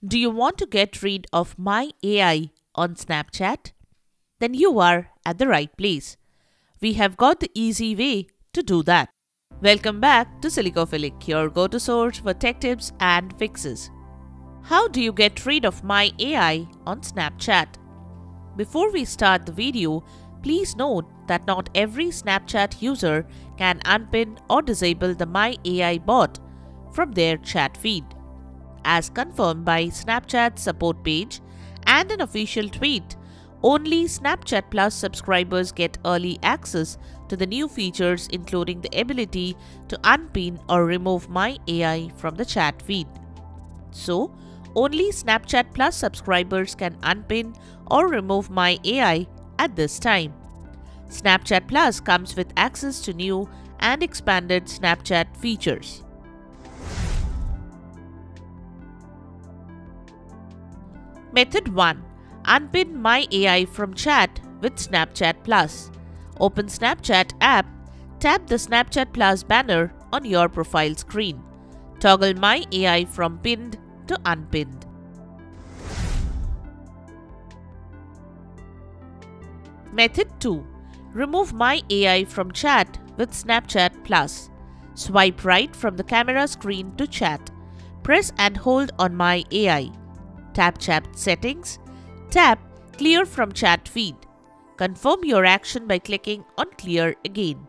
Do you want to get rid of My AI on Snapchat? Then you are at the right place. We have got the easy way to do that. Welcome back to Silicophilic, your go-to source for tech tips and fixes. How do you get rid of My AI on Snapchat? Before we start the video, please note that not every Snapchat user can unpin or disable the My AI bot from their chat feed. As confirmed by Snapchat's support page and an official tweet, only Snapchat Plus subscribers get early access to the new features, including the ability to unpin or remove My AI from the chat feed. So, only Snapchat Plus subscribers can unpin or remove My AI at this time. Snapchat Plus comes with access to new and expanded Snapchat features. Method 1. Unpin My AI from chat with Snapchat Plus. Open Snapchat app, tap the Snapchat Plus banner on your profile screen. Toggle My AI from pinned to unpinned. Method 2. Remove My AI from chat with Snapchat Plus. Swipe right from the camera screen to chat. Press and hold on My AI. Tap Chat Settings. Tap Clear from Chat Feed. Confirm your action by clicking on Clear again.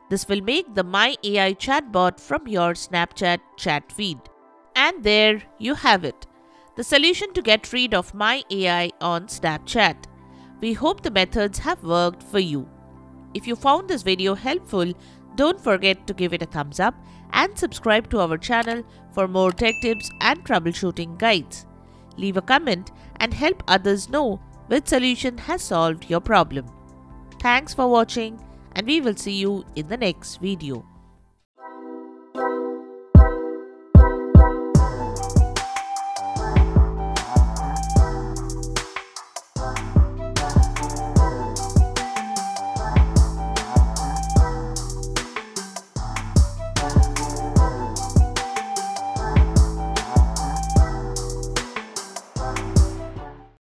This will make the My AI chatbot from your Snapchat chat feed. And there you have it, the solution to get rid of My AI on Snapchat. We hope the methods have worked for you. If you found this video helpful, don't forget to give it a thumbs up and subscribe to our channel for more tech tips and troubleshooting guides. Leave a comment and help others know which solution has solved your problem. Thanks for watching, and we will see you in the next video.